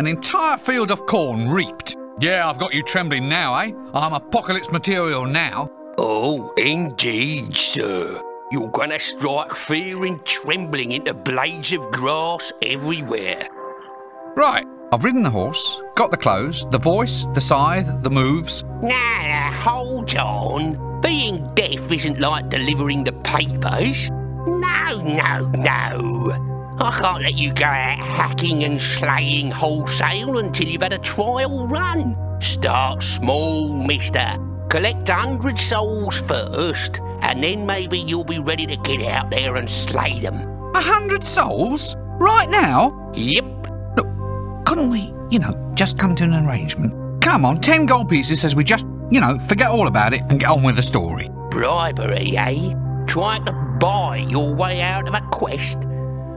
An entire field of corn reaped. Yeah, I've got you trembling now, eh? I'm apocalypse material now. Oh, indeed, sir. You're gonna strike fear and trembling into blades of grass everywhere. Right, I've ridden the horse, got the clothes, the voice, the scythe, the moves. Now, hold on. Being deaf isn't like delivering the papers. No, no, no. I can't let you go out hacking and slaying wholesale until you've had a trial run. Start small, mister. Collect 100 souls first, and then maybe you'll be ready to get out there and slay them. 100 souls? Right now? Yep. Look, couldn't we, just come to an arrangement? Come on, 10 gold pieces says we just, forget all about it and get on with the story. Bribery, eh? Trying to buy your way out of a quest?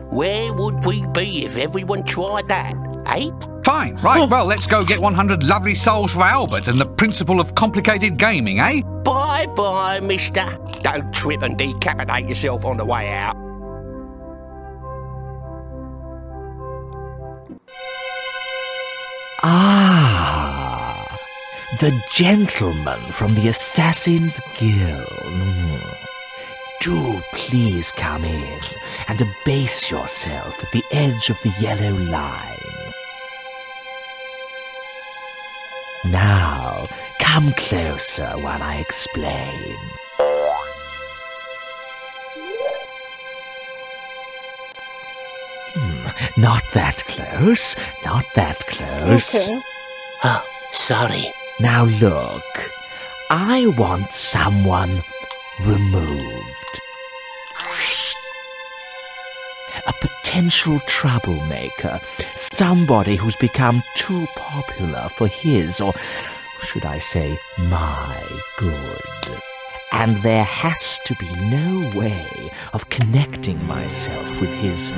Where would we be if everyone tried that, eh? Fine, right, well, let's go get 100 lovely souls for Albert and the principle of complicated gaming, eh? Bye-bye, mister. Don't trip and decapitate yourself on the way out. Ah, the gentleman from the Assassin's Guild. Do please come in and abase yourself at the edge of the yellow line. Now, come closer while I explain. Not that close, not that close. Okay. Oh, sorry. Now look, I want someone removed. A potential troublemaker, somebody who's become too popular for his, or should I say, my good. And there has to be no way of connecting myself with his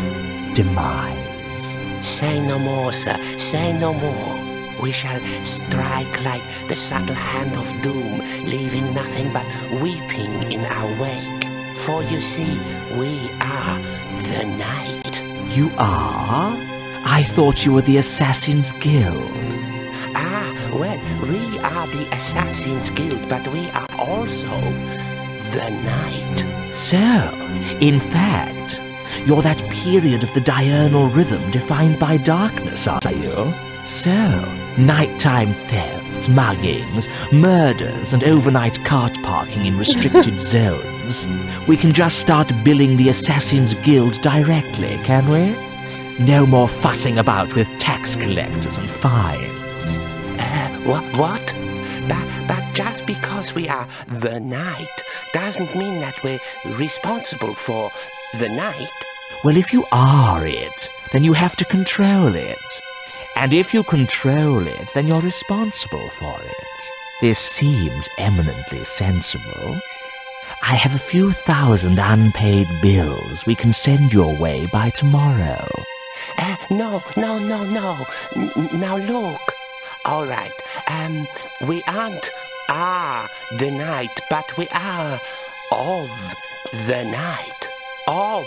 demise. Say no more, sir. Say no more. We shall strike like the subtle hand of doom, leaving nothing but weeping in our wake. For you see, we are the night. You are? I thought you were the Assassin's Guild. Ah, well, we are the Assassin's Guild, but we are also the night. So, in fact, you're that period of the diurnal rhythm defined by darkness, are you? So, nighttime thefts, muggings, murders, and overnight cart parking in restricted zones. We can just start billing the Assassin's Guild directly, can we? No more fussing about with tax collectors and fines. What? But just because we are the night doesn't mean that we're responsible for the night. Well, if you are it, then you have to control it. And if you control it, then you're responsible for it. This seems eminently sensible. I have a few thousand unpaid bills we can send your way by tomorrow. No. Now look. All right. We aren't the night, but we are of the night. Of.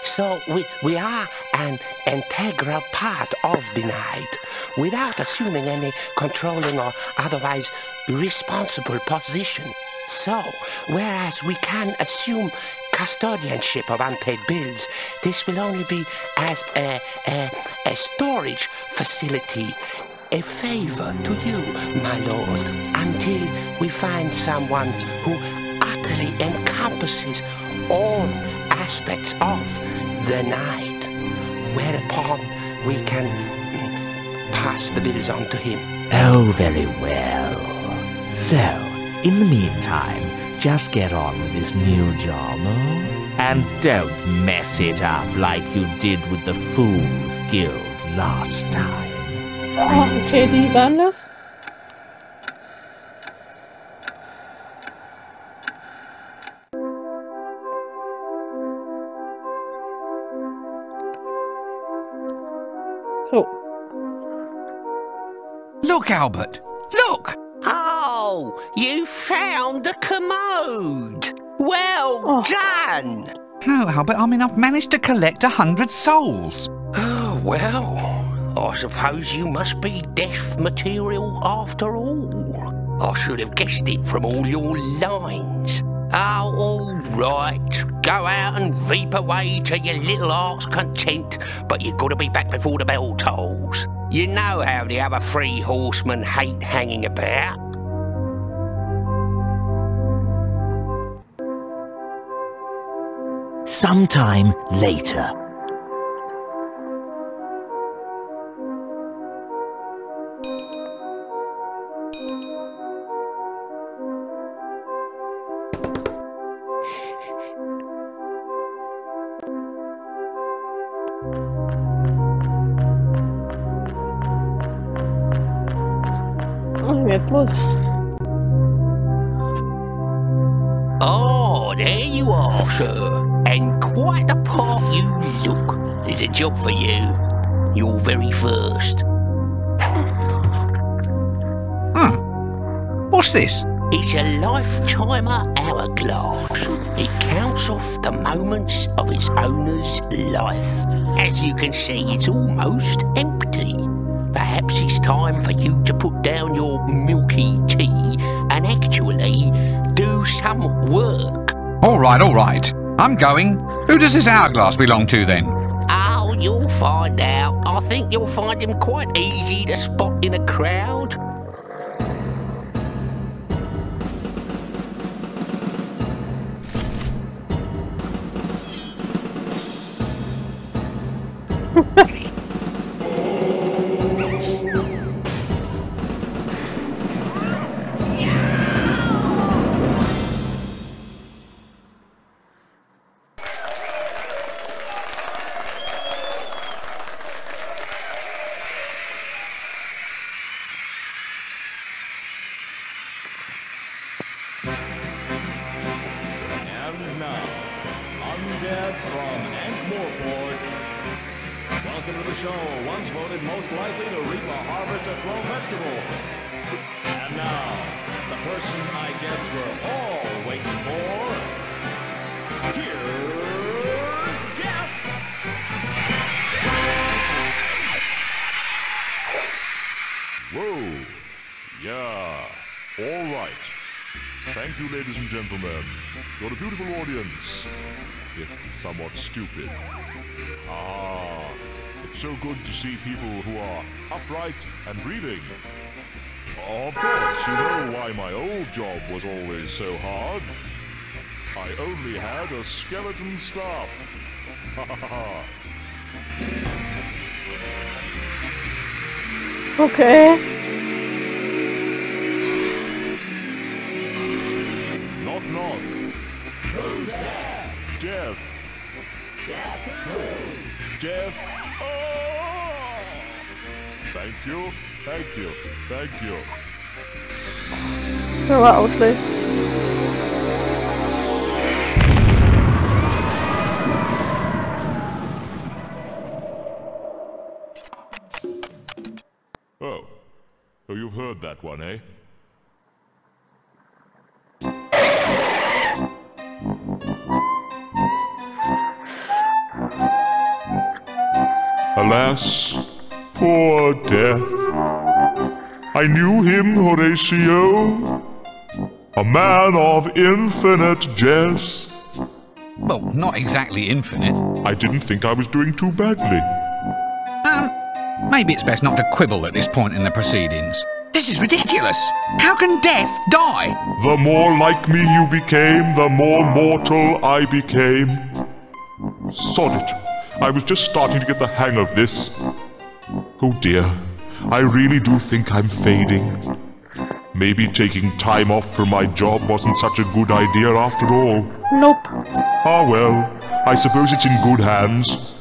So we are an integral part of the night, without assuming any controlling or otherwise responsible position. So, whereas we can assume custodianship of unpaid bills, this will only be as a storage facility, a favor to you, my lord, until we find someone who utterly encompasses all aspects of the night, whereupon we can pass the bills on to him. Oh, very well. So, in the meantime, just get on with this new job, and don't mess it up like you did with the Fool's Guild last time. Ah, okay, die waren das. So. Look, Albert, look! Oh, you found a commode! Well done! No, Albert, I've managed to collect 100 souls. Oh, well, I suppose you must be deaf material after all. I should have guessed it from all your lines. Oh, all right. Go out and reap away to your little heart's content, but you've got to be back before the bell tolls. You know how the other three horsemen hate hanging about. Sometime later. Jetzt los. Oh, there you are, sir. And quite the part you look. There's a job for you. Your very first. What's this? It's a lifetimer hourglass. It counts off the moments of its owner's life. As you can see, it's almost empty. Perhaps it's time for you to put down your milky tea and actually do some work. All right. I'm going. Who does this hourglass belong to then? Oh, you'll find out. I think you'll find him quite easy to spot in a crowd. Welcome to the show, once voted most likely to reap a harvest of grown vegetables. And now, the person I guess we're all waiting for. Here's Death! Whoa! Yeah, all right. Thank you, ladies and gentlemen. You're a beautiful audience, if somewhat stupid. Ah, it's so good to see people who are upright and breathing. Of course, you know why my old job was always so hard. I only had a skeleton staff. Ha ha ha. Okay. Knock knock. Who's there? Death. Death. Oh! Thank you. Thank you. Thank you. Det var outlet. Oh. So you've heard that one, eh? Alas, poor Death. I knew him, Horatio, a man of infinite jest. Well, not exactly infinite. I didn't think I was doing too badly. Maybe it's best not to quibble at this point in the proceedings. This is ridiculous. How can Death die? The more like me you became, the more mortal I became. Sod it. I was just starting to get the hang of this. Oh dear, I really do think I'm fading. Maybe taking time off from my job wasn't such a good idea after all. Nope. Ah well, I suppose it's in good hands.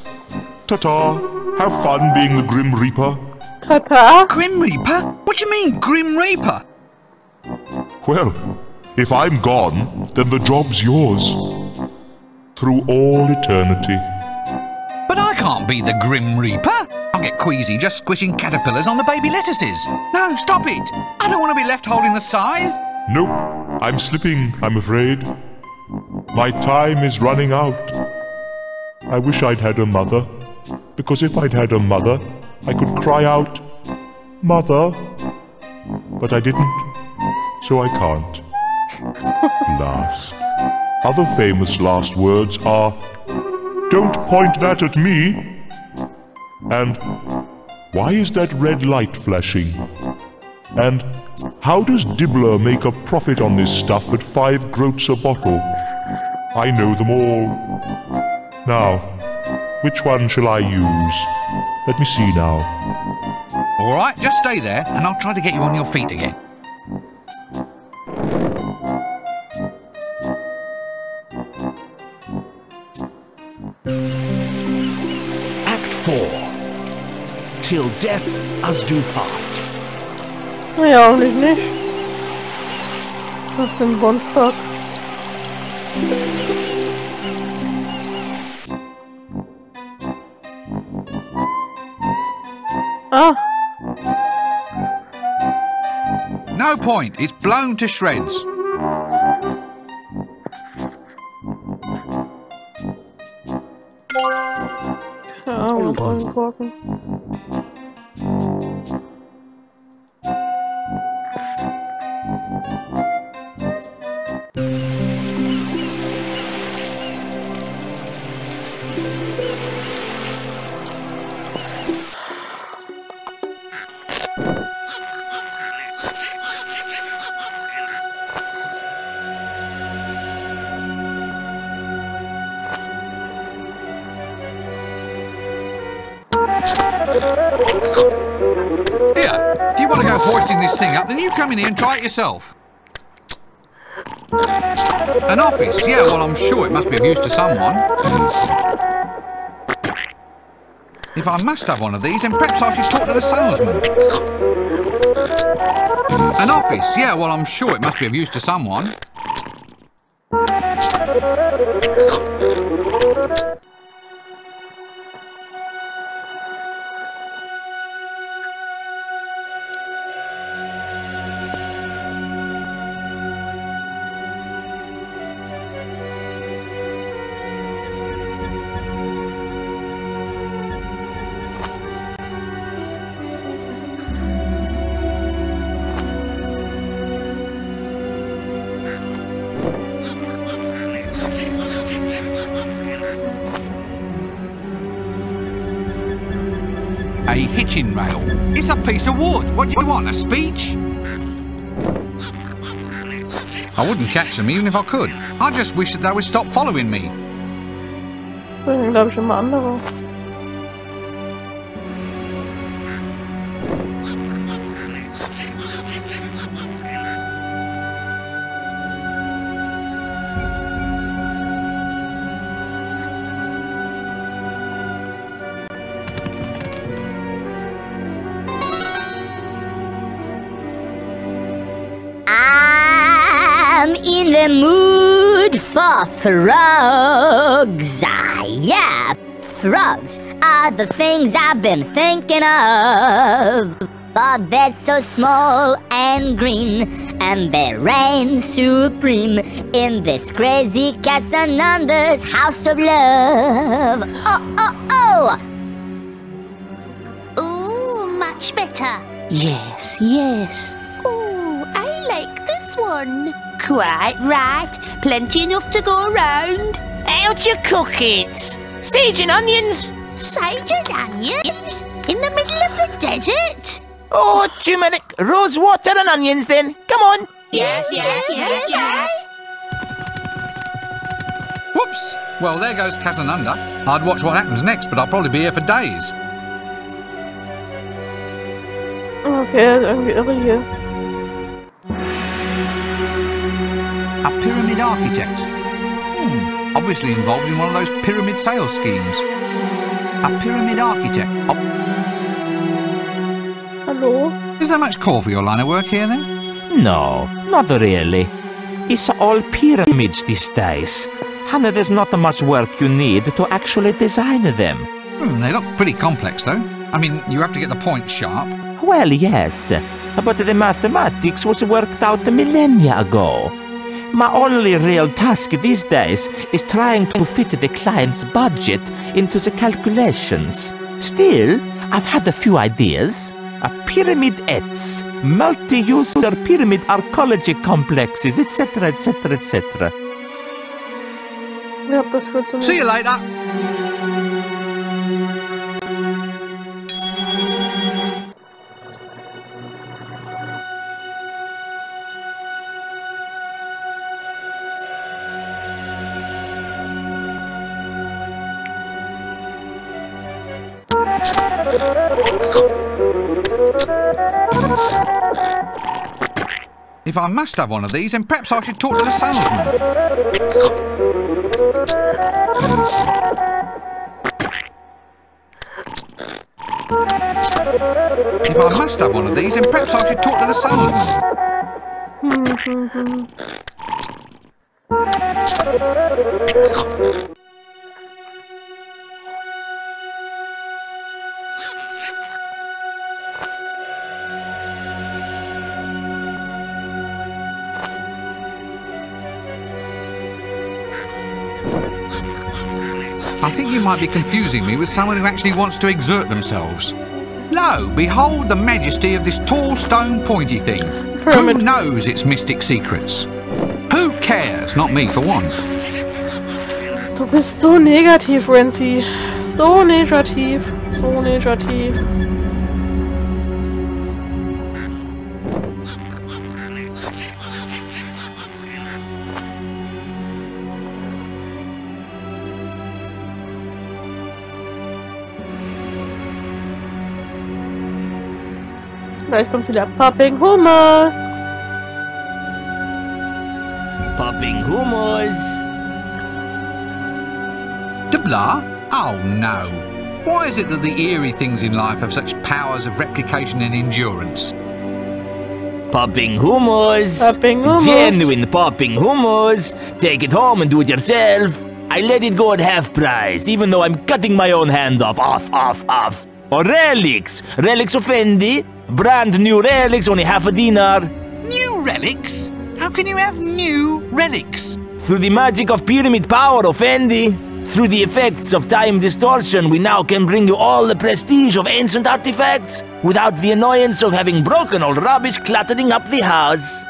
Ta-ta, have fun being the Grim Reaper. Ta-ta. Grim Reaper? What do you mean, Grim Reaper? Well, if I'm gone, then the job's yours. Through all eternity. But I can't be the Grim Reaper. I'll get queasy just squishing caterpillars on the baby lettuces. No, stop it. I don't want to be left holding the scythe. Nope, I'm slipping, I'm afraid. My time is running out. I wish I'd had a mother, because if I'd had a mother, I could cry out, "Mother," but I didn't, so I can't. Last. Other famous last words are, "Don't point that at me," and "Why is that red light flashing?" and "How does Dibbler make a profit on this stuff at 5 groats a bottle?" I know them all. Now, which one shall I use? Let me see now. All right, just stay there, and I'll try to get you on your feet again. Act 4. Till death us do part. Ja, eigentlich nicht. Was für ein Monster. Ah. No point, it's blown to shreds. Ja, mit allen Korken. Here, if you want to go hoisting this thing up, then you come in here and try it yourself. An office? Yeah, well, I'm sure it must be of use to someone. If I must have one of these, then perhaps I should talk to the salesman. An office? Yeah, well, I'm sure it must be of use to someone. A hitching rail. It's a piece of wood. What do you want, a speech? I wouldn't catch them even if I could. I just wish that they would stop following me. Das sind, glaube ich, immer andere. In the mood for frogs. Ah, yeah. Frogs are the things I've been thinking of. But they're so small and green, and they reign supreme in this crazy Casanander's house of love. Oh, oh, oh! Ooh, much better. Yes, yes. Ooh, I like this one. Quite right. Plenty enough to go around. How do you cook it? Sage and onions? Sage and onions? In the middle of the desert? Oh, turmeric, rose water and onions then. Come on. Yes. Whoops! Well, there goes Casananda. I'd watch what happens next, but I'll probably be here for days. Okay, irgendwie irre hier. A pyramid architect. Obviously involved in one of those pyramid sales schemes. A pyramid architect. Oh. Hello? Is there much call for your line of work here then? No, not really. It's all pyramids these days. And there's not much work you need to actually design them. They look pretty complex though. I mean, you have to get the points sharp. Well, yes, but the mathematics was worked out millennia ago. My only real task these days is trying to fit the client's budget into the calculations. Still, I've had a few ideas. A pyramid-ettes, multi-user pyramid archaeology complexes, etc., etc., etc. Ja, das wird so. See you later. If I must have one of these, then perhaps I should talk to the salesman. If I must have one of these, then perhaps I should talk to the salesman. I think you might be confusing me with someone who actually wants to exert themselves. Lo, behold the majesty of this tall stone pointy thing. Who knows its mystic secrets? Who cares? Not me, for one. Du bist so negativ, Renzi. So negativ. So negativ. Gleich kommt wieder Popping Hummus. Popping hummus. Dubla? Oh no. Why is it that the eerie things in life have such powers of replication and endurance? Popping hummus. Popping hummus. Genuine popping hummus. Take it home and do it yourself. I let it go at half price, even though I'm cutting my own hand off. Off. Or relics. Relics of Ende. Brand new relics, only half a dinar. New relics? How can you have new relics? Through the magic of pyramid power of Ende, through the effects of time distortion, we now can bring you all the prestige of ancient artifacts without the annoyance of having broken old rubbish cluttering up the house.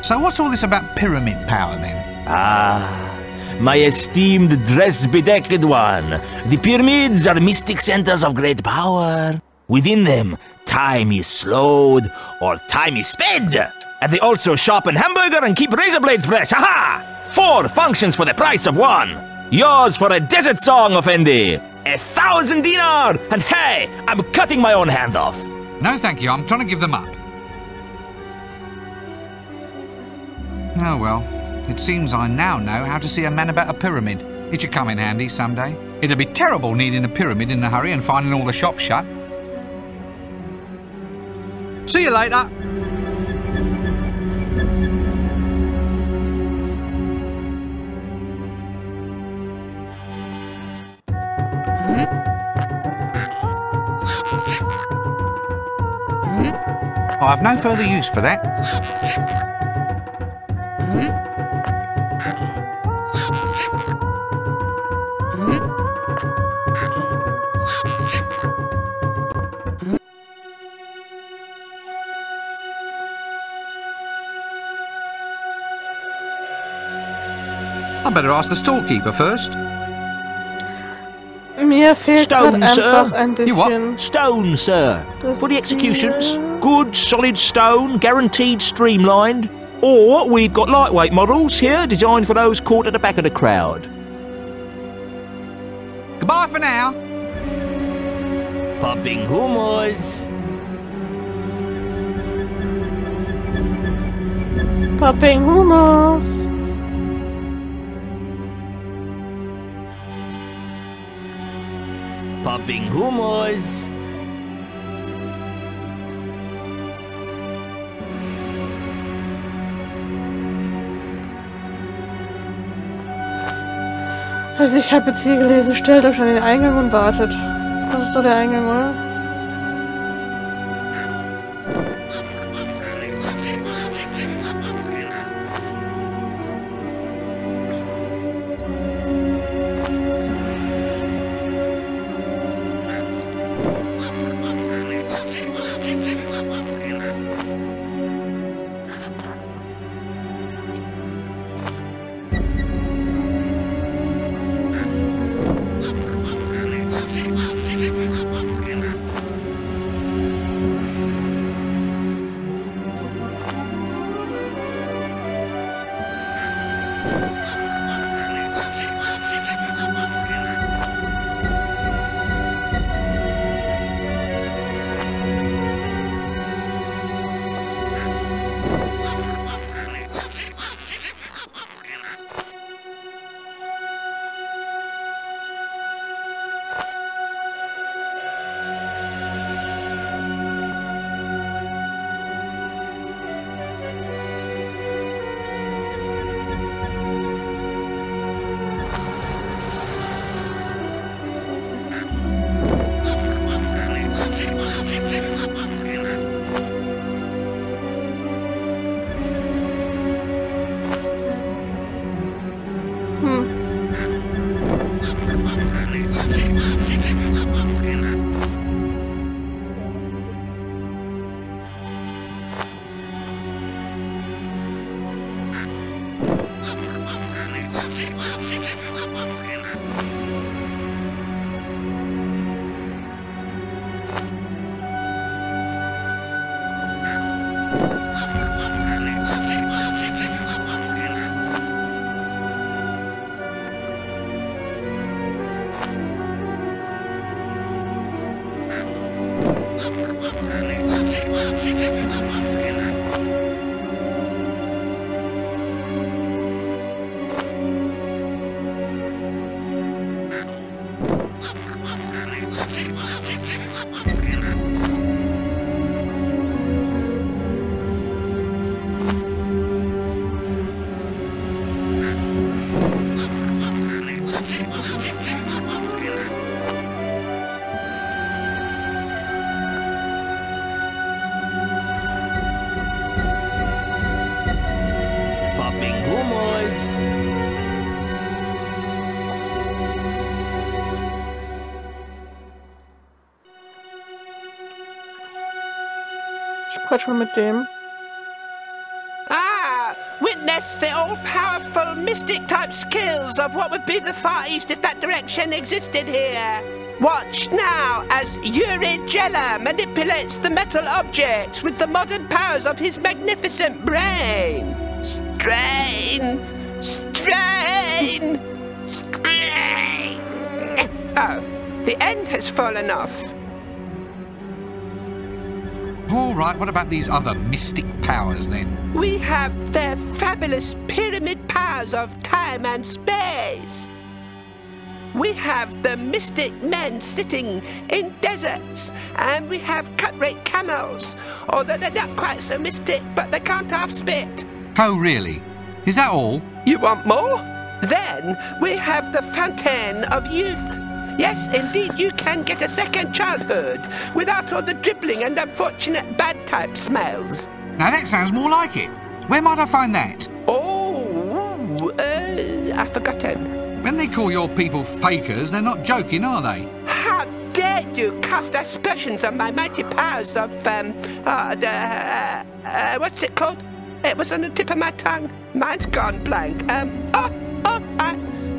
So what's all this about pyramid power then? My esteemed dress-bedecked one. The pyramids are mystic centers of great power. Within them, time is slowed or time is sped. And they also sharpen hamburger and keep razor blades fresh. Ha-ha! 4 functions for the price of 1. Yours for a desert song of Ende. 1,000 dinar! And hey, I'm cutting my own hand off. No thank you, I'm trying to give them up. Oh well, it seems I now know how to see a man about a pyramid. It should come in handy someday. It'd be terrible needing a pyramid in a hurry and finding all the shops shut. See you later. I have no further use for that. I better ask the storekeeper first. Mir fehlt Stone, einfach sir. ein You what? bisschen. Stone, sir. Das For the ist executions. hier. Good, solid stone, guaranteed streamlined. Or we've got lightweight models here, designed for those caught at the back of the crowd. Goodbye for now. Popping hummus. Popping Hummus. Popping hummus. Also ich habe jetzt hier gelesen, stellt euch an den Eingang und wartet. Das ist doch der Eingang, oder? quatsch mal mit dem. Ah, witness the all-powerful mystic-type skills of what would be the Far East if that direction existed here. Watch now as Yuri Geller manipulates the metal objects with the modern powers of his magnificent brain. Strain! Strain! Strain! Oh, the end has fallen off. All right, what about these other mystic powers then? We have their fabulous pyramid powers of time and space. We have the mystic men sitting in deserts, and we have cut-rate camels, although they're not quite so mystic, but they can't half spit. Oh, really? Is that all? You want more? Then we have the fountain of youth. Yes, indeed, you can get a second childhood without all the dribbling and unfortunate bad type smells. Now that sounds more like it. Where might I find that? Oh, I've forgotten. When they call your people fakers, they're not joking, are they? How dare you cast aspersions on my mighty powers of, what's it called? It was on the tip of my tongue. Mine's gone blank.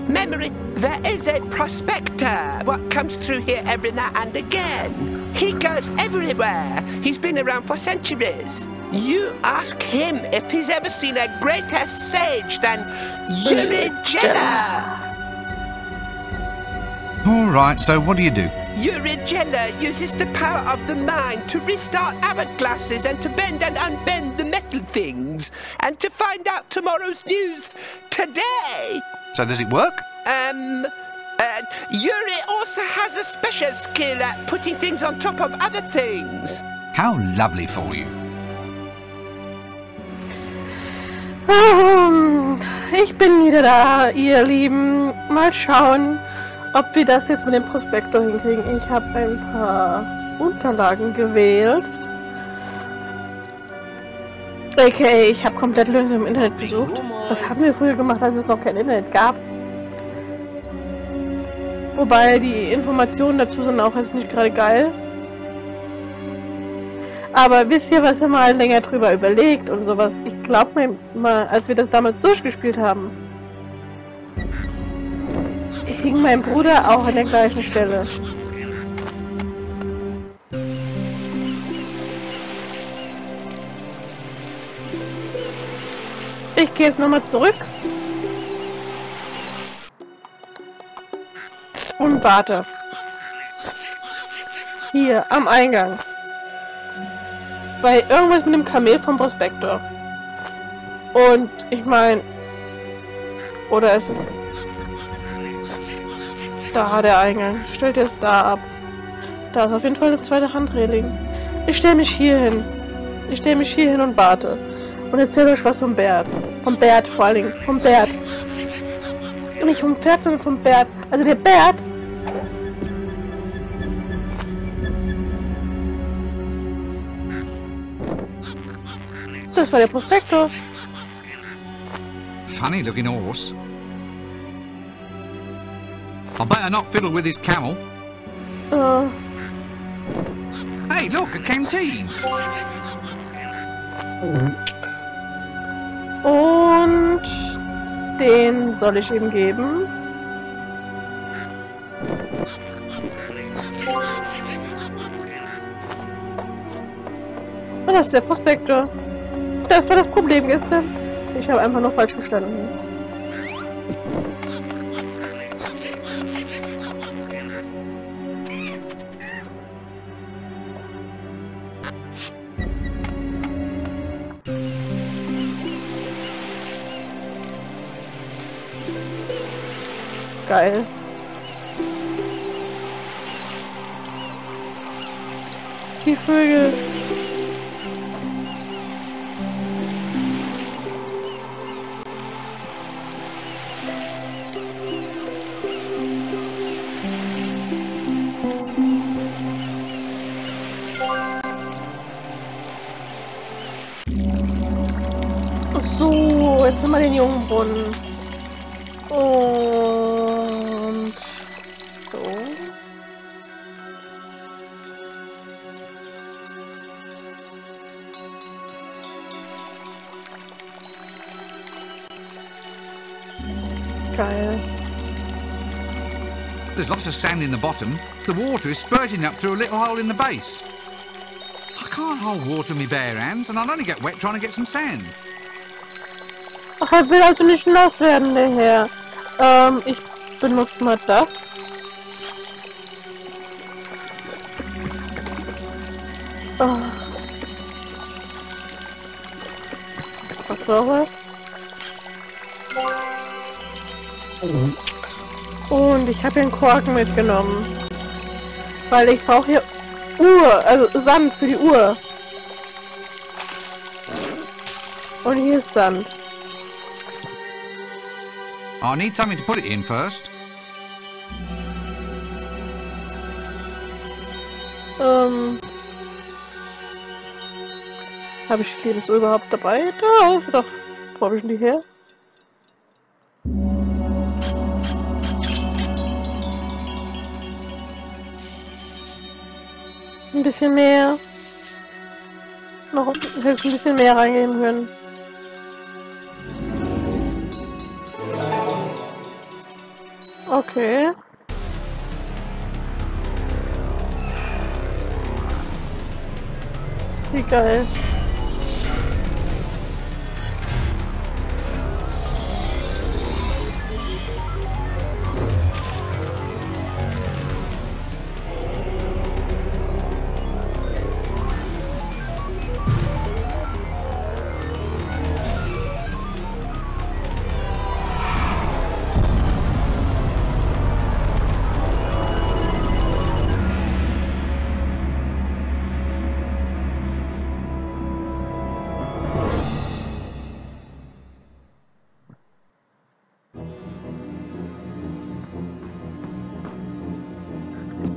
Memory. There is a prospector what comes through here every now and again. He goes everywhere. He's been around for centuries. You ask him if he's ever seen a greater sage than Yuri Geller. All right, so what do you do? Yuri Geller uses the power of the mind to restart hourglasses and to bend and unbend the metal things, and to find out tomorrow's news today. So does it work? Yuri also has a special skill at putting things on top of other things. How lovely for you. Ich bin wieder da, ihr Lieben. Mal schauen, ob wir das jetzt mit dem Prospektor hinkriegen. Ich habe ein paar Unterlagen gewählt. Okay, ich habe komplett Lösungen im Internet besucht. Das haben wir früher gemacht, als es noch kein Internet gab. Wobei die Informationen dazu sind auch jetzt nicht gerade geil. Aber wisst ihr, was ihr mal länger drüber überlegt und sowas? Ich glaube mir mal, als wir das damals durchgespielt haben, hing mein Bruder auch an der gleichen Stelle. Ich gehe jetzt nochmal zurück und warte. Hier, am Eingang. Bei irgendwas mit dem Kamel vom Prospektor. Und ich meine... Oder ist es... Da, der Eingang. Stellt es da ab. Da ist auf jeden Fall eine zweite Handreling. Ich stelle mich hier hin. Ich stelle mich hier hin und warte. Und erzähle euch was vom Bert. Vom Bert vor allen Dingen. Vom Bert. Nicht vom Pferd, sondern vom Bert. Also der Bert... Das war der Prospektor. Funny looking horse. I better not fiddle with his camel. Hey, look, a canteen. Und den soll ich ihm geben. Und das ist der Prospektor. Das war das Problem gestern. Ich habe einfach noch falsch gestanden. Geil. Die Vögel. So, jetzt haben wir den Jungbrunnen. Und so. Geil. There's lots of sand in the bottom. The water is spurting up through a little hole in the base. I can't hold water in my bare hands and I'll only get wet trying to get some sand. Ach, er will also nicht nass werden, der Herr. Ich benutze mal das. Oh. Was war was? Und ich habe den Korken mitgenommen. Weil ich brauche hier Uhr, also Sand für die Uhr. Und hier ist Sand. I need something to put it in first. Habe ich die so überhaupt dabei? Da ist doch. Wo habe ich denn die her? Ein bisschen mehr. Noch hätte ein bisschen mehr reingehen können. Okay. Wie geil.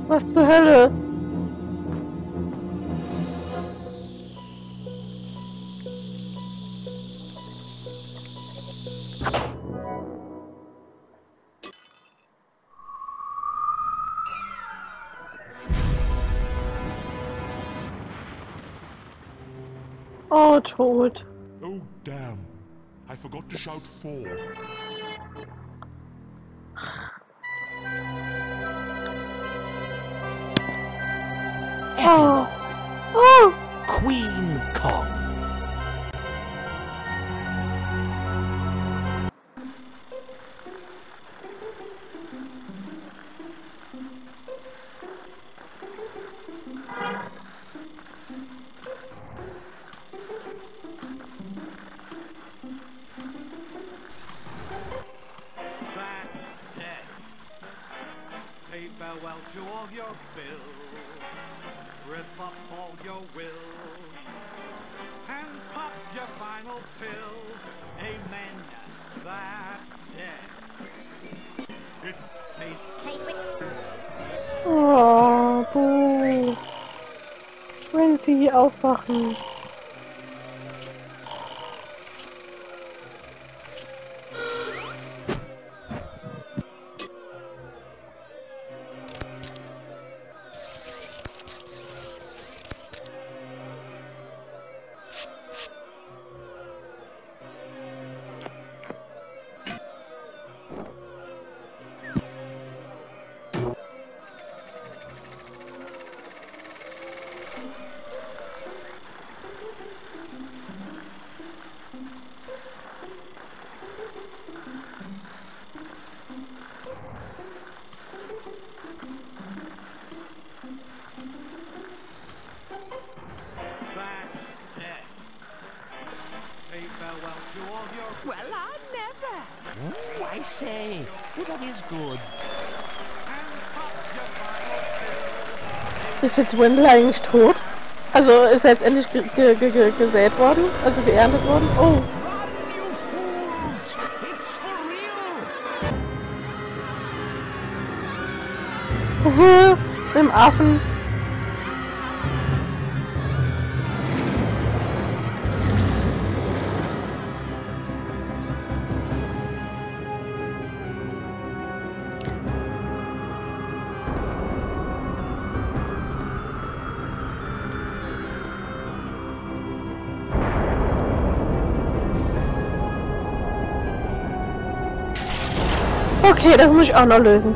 Was zur Hölle? Oh, tot. Oh, damn. I forgot to shout 4. Oh. Oh. Queen Kong. Say farewell to all your bills. Rip up all your wills and pop your final pill. Amen. That's it. Oh, buh. Wenn sie aufwachen. Well, I never. Oh, I say. Oh, that is good. Ist jetzt Wendell eigentlich tot? Also ist er jetzt endlich gesät worden? Also geerntet worden? Oh. Mit dem Affen. Okay, das muss ich auch noch lösen.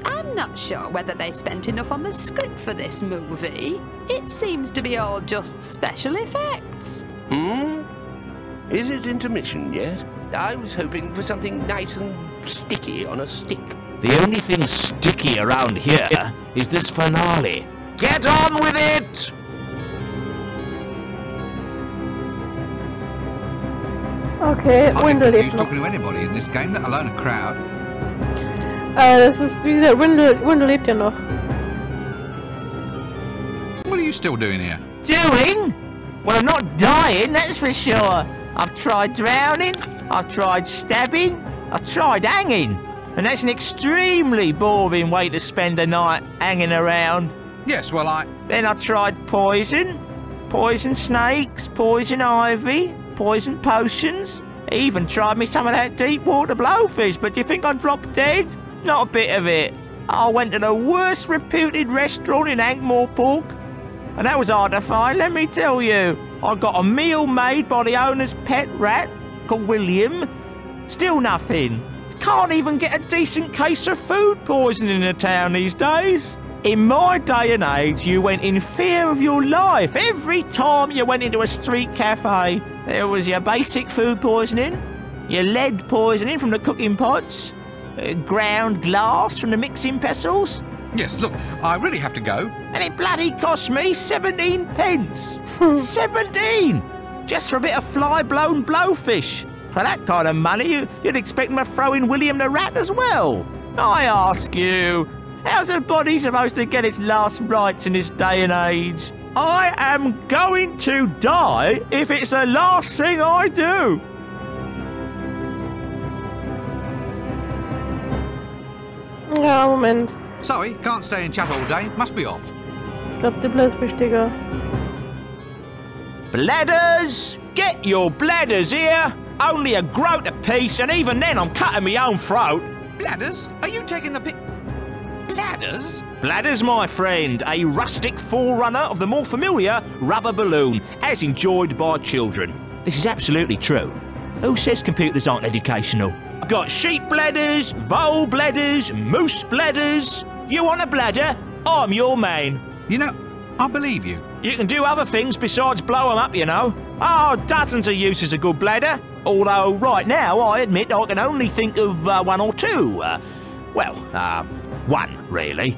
I'm not sure whether they spent enough on the script for this movie. It seems to be all just special effects. Is it intermission yet? I was hoping for something nice and sticky on a stick. The only thing sticky around here is this finale. Get on with it! Okay, I Windel get lebt confused noch. talking to anybody in this game, let alone a crowd. Das ist, wie gesagt, Windel lebt ja noch. What are you still doing here? Doing? Well, I'm not dying, that's for sure. I've tried drowning, I've tried stabbing, I've tried hanging. And that's an extremely boring way to spend a night hanging around. Yes, well, Then I tried poison, poison snakes, poison ivy, poison potions. Even tried me some of that deep water blowfish, but do you think I dropped dead? Not a bit of it. I went to the worst reputed restaurant in Ankh-Morpork, and that was hard to find, let me tell you. I got a meal made by the owner's pet rat, called William. Still nothing. Can't even get a decent case of food poisoning in a town these days. In my day and age, you went in fear of your life every time you went into a street cafe. There was your basic food poisoning, your lead poisoning from the cooking pots, ground glass from the mixing pestles. yes, look, I really have to go. And it bloody cost me 17 pence. 17! Just for a bit of fly-blown blowfish. For that kind of money, you'd expect them to throw in William the Rat as well. I ask you, how's a body supposed to get its last rites in this day and age? I am going to die if it's the last thing I do. Ja, Moment. Sorry, can't stay and chat all day. Must be off. Ich glaube, Dibbler ist wichtiger. Bladders! Get your bladders here! Only a groat apiece, and even then I'm cutting my own throat. Bladders? Are you taking the pic? Bladders? Bladders, my friend, a rustic forerunner of the more familiar rubber balloon, as enjoyed by children. This is absolutely true. Who says computers aren't educational? I've got sheep bladders, vole bladders, moose bladders. You want a bladder? I'm your man. You know, I believe you. You can do other things besides blow 'em up, you know. Oh, dozens of uses a good bladder. Although right now, I admit I can only think of one or two. One, really.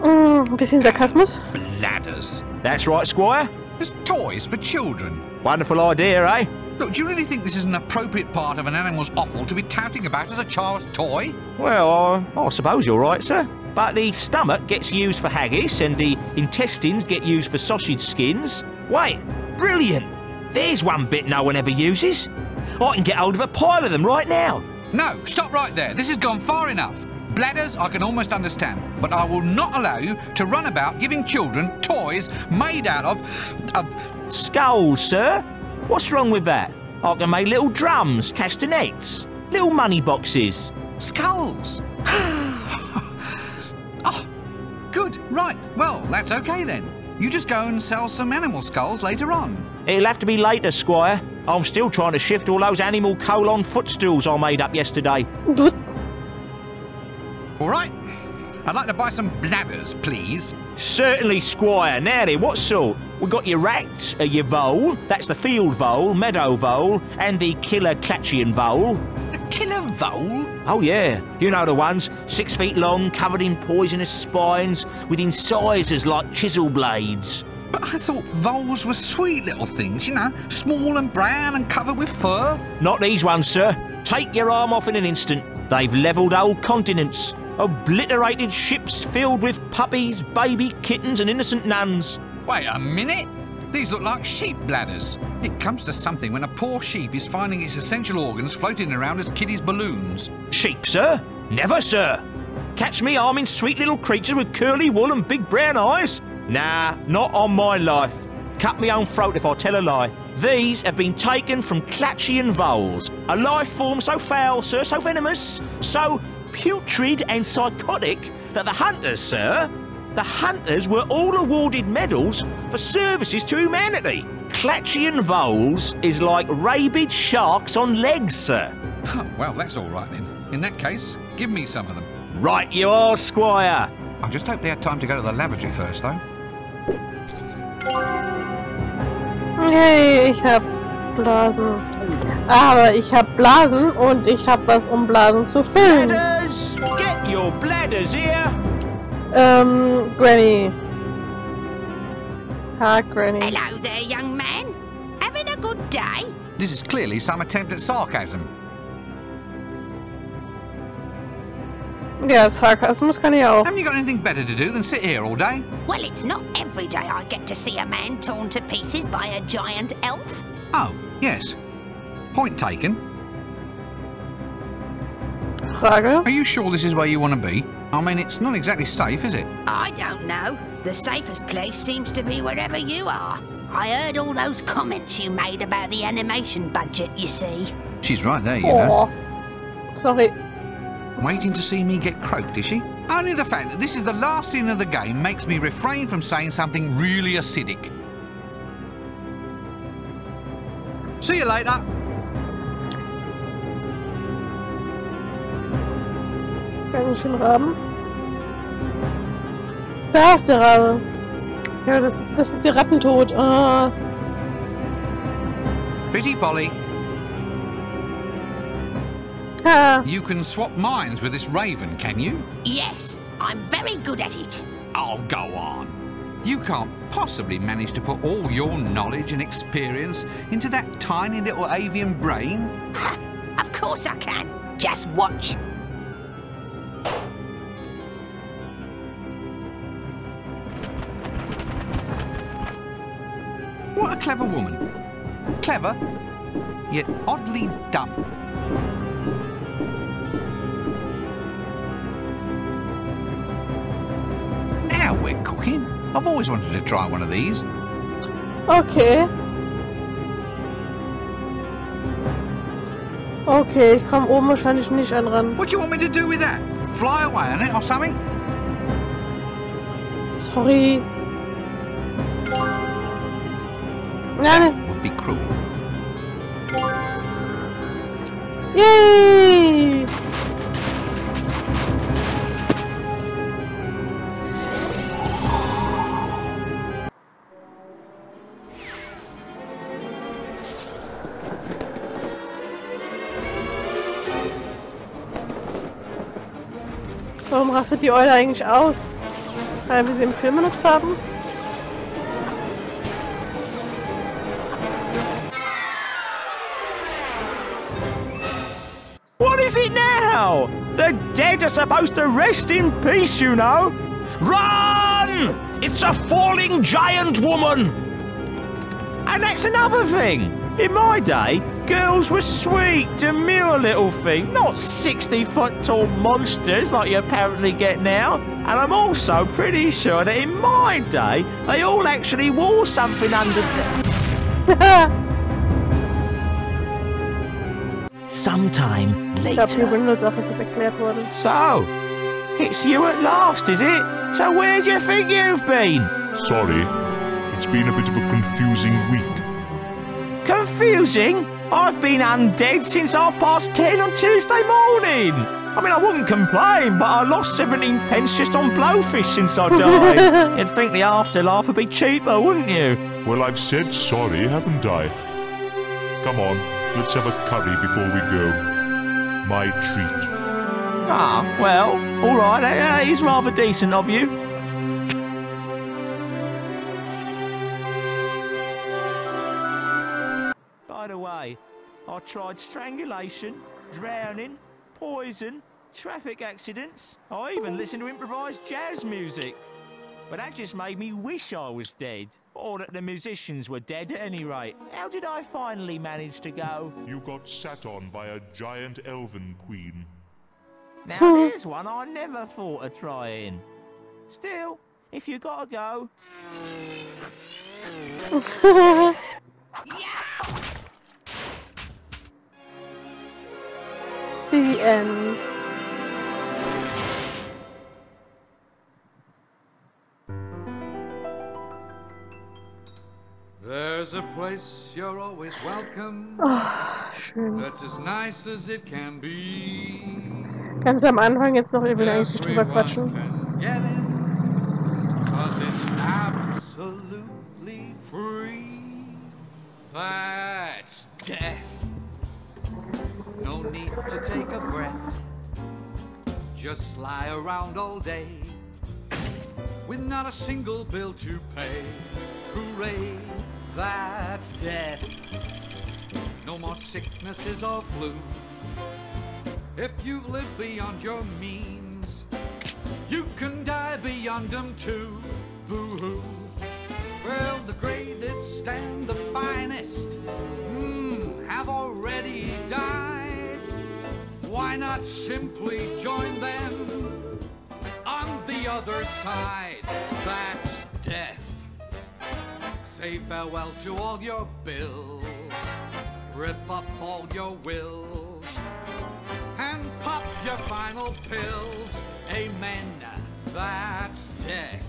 Ein bisschen Sarkasmus. Bladders. That's right, Squire. It's toys for children. Wonderful idea, eh? Look, do you really think this is an appropriate part of an animal's offal to be touting about as a child's toy? Well, I suppose you're right, sir. But the stomach gets used for haggis and the intestines get used for sausage skins. Wait, brilliant! There's one bit no one ever uses. I can get hold of a pile of them right now. No, stop right there. This has gone far enough. Bladders I can almost understand, but I will not allow you to run about giving children toys made out of Skulls, sir? What's wrong with that? I can make little drums, castanets, little money boxes. skulls. Oh, good. Right. Well, that's okay then. You just go and sell some animal skulls later on. It'll have to be later, Squire. I'm still trying to shift all those animal colon footstools I made up yesterday. All right. I'd like to buy some bladders, please. Certainly, Squire. Now then, what sort? We've got your rat, your vole, that's the field vole, meadow vole, and the killer Clatchian vole. The killer vole? Oh yeah, you know the ones, 6 feet long, covered in poisonous spines, with incisors like chisel blades. But I thought voles were sweet little things, you know, small and brown and covered with fur. Not these ones, sir. Take your arm off in an instant. They've levelled whole continents, obliterated ships filled with puppies, baby kittens and innocent nuns. Wait a minute. These look like sheep bladders. It comes to something when a poor sheep is finding its essential organs floating around as kiddies' balloons. Sheep, sir? Never, sir. Catch me arming sweet little creatures with curly wool and big brown eyes? Nah, not on my life. Cut me own throat if I tell a lie. These have been taken from Clatchian voles, a life form so foul, sir, so venomous, so putrid and psychotic that the hunters, sir, the hunters were all awarded medals for services to humanity. Clatchian voles is like rabid sharks on legs, sir. Oh, well, that's all right then. In that case, give me some of them. Right you are, Squire. I just hope they had time to go to the lavatory first, though. Yay, ich hab Blasen. Aber ich hab Blasen und ich hab was, um Blasen zu füllen. Bladders! Get your bladders here! Granny. Hi, Granny. Hello there, young man. Having a good day? This is clearly some attempt at sarcasm. Ja, Sarkasmus kann ich auch. Haven't you got anything better to do than sit here all day? Well, it's not every day I get to see a man torn to pieces by a giant elf. Oh, yes. Point taken. Frage? Are you sure this is where you want to be? I mean, it's not exactly safe, is it? I don't know. The safest place seems to be wherever you are. I heard all those comments you made about the animation budget, you see. She's right there, you know. Sorry. Waiting to see me get croaked, is she? Only the fact that this is the last scene of the game makes me refrain from saying something really acidic. See you later. Kann ich den Raben? Da ist der Rabe. Ja, das ist der Rattentod. Ah. Pretty Polly. Ha. You can swap minds with this raven, can you? Yes, I'm very good at it. Oh, go on. You can't possibly manage to put all your knowledge and experience into that tiny little avian brain. Of course I can. Just watch. What a clever woman. Clever, yet oddly dumb. Now we're cooking. I've always wanted to try one of these. Okay. Okay, ich komme oben wahrscheinlich nicht ran. What do you want me to do with that? Fly away on it or something? Sorry. That would be cruel. Yay! Warum rastet die Eule eigentlich aus? Weil wir sie im Film benutzt haben? What is it now? The dead are supposed to rest in peace, you know. Run! It's a falling giant woman! And that's another thing. In my day, girls were sweet, demure little things, not 60-foot-tall monsters like you apparently get now. And I'm also pretty sure that in my day, they all actually wore something under Sometime Ich glaube, die later. Windows-Sache ist jetzt erklärt worden. So, it's you at last, is it? So where do you think you've been? Sorry, it's been a bit of a confusing week. Confusing? I've been undead since 10:30 on Tuesday morning. I mean, I wouldn't complain, but I lost 17 pence just on blowfish since I died. You'd think the afterlife would be cheaper, wouldn't you? Well, I've said sorry, haven't I? Come on, let's have a curry before we go. My treat. Ah, well, all right, that is rather decent of you. By the way, I tried strangulation, drowning, poison, traffic accidents. I even listened to improvised jazz music. But that just made me wish I was dead. Or that the musicians were dead at any rate. How did I finally manage to go? You got sat on by a giant elven queen. Now there's one I never thought of trying. Still, if you gotta go... The end. There's There's a place you're always welcome. Schön. That's as nice as it can be. Ganz am Anfang jetzt noch, ich will eigentlich nicht drüber quatschen. Get in, 'cause it's absolutely free. That's death. No need to take a breath. Just lie around all day with not a single bill to pay. Hooray, that's death. No more sicknesses or flu. If you've lived beyond your means, you can die beyond them too. Boo-hoo. Well, the greatest and the finest have already died. Why not simply join them on the other side? That's death. Say farewell to all your bills, rip up all your wills, and pop your final pills. Amen, that's death.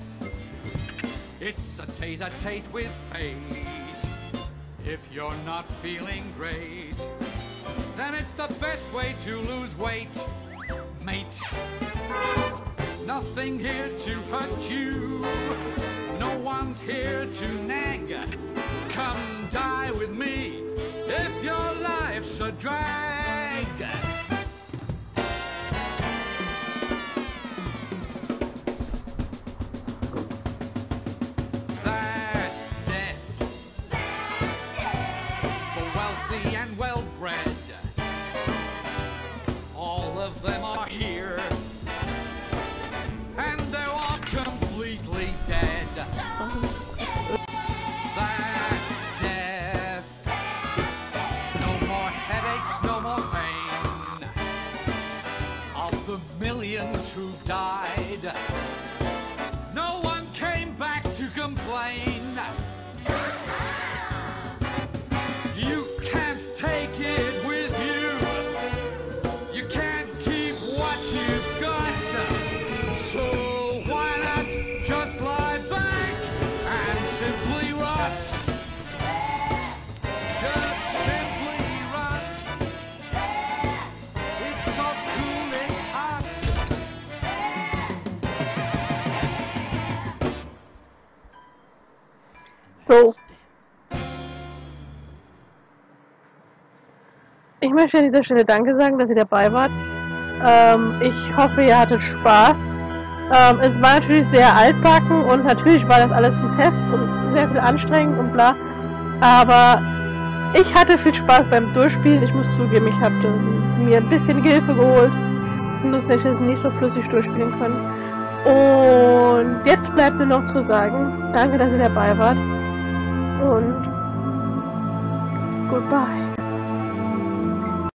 It's a tete-a-tete with fate. If you're not feeling great, then it's the best way to lose weight, mate. Nothing here to hurt you, no one's here to nag. Come die with me if your life's a drag. That's death. For wealthy and well-bred, all of them are here, and they're all completely dead. That's death. No more headaches, no more pain. Of the millions who died, no one came back to complain. You can't take it with you. You can't keep what you've got. So why not just lie back and simply rot? Just simply rot. It's so cool, it's hot. So. Ich möchte an dieser Stelle Danke sagen, dass ihr dabei wart. Ich hoffe, ihr hattet Spaß. Es war natürlich sehr altbacken und natürlich war das alles ein Test und sehr viel anstrengend und bla. Aber ich hatte viel Spaß beim Durchspielen. Ich muss zugeben, ich habe mir ein bisschen Hilfe geholt. Sonst hätte ich es nicht so flüssig durchspielen können. Und jetzt bleibt mir noch zu sagen, danke, dass ihr dabei wart. Und goodbye.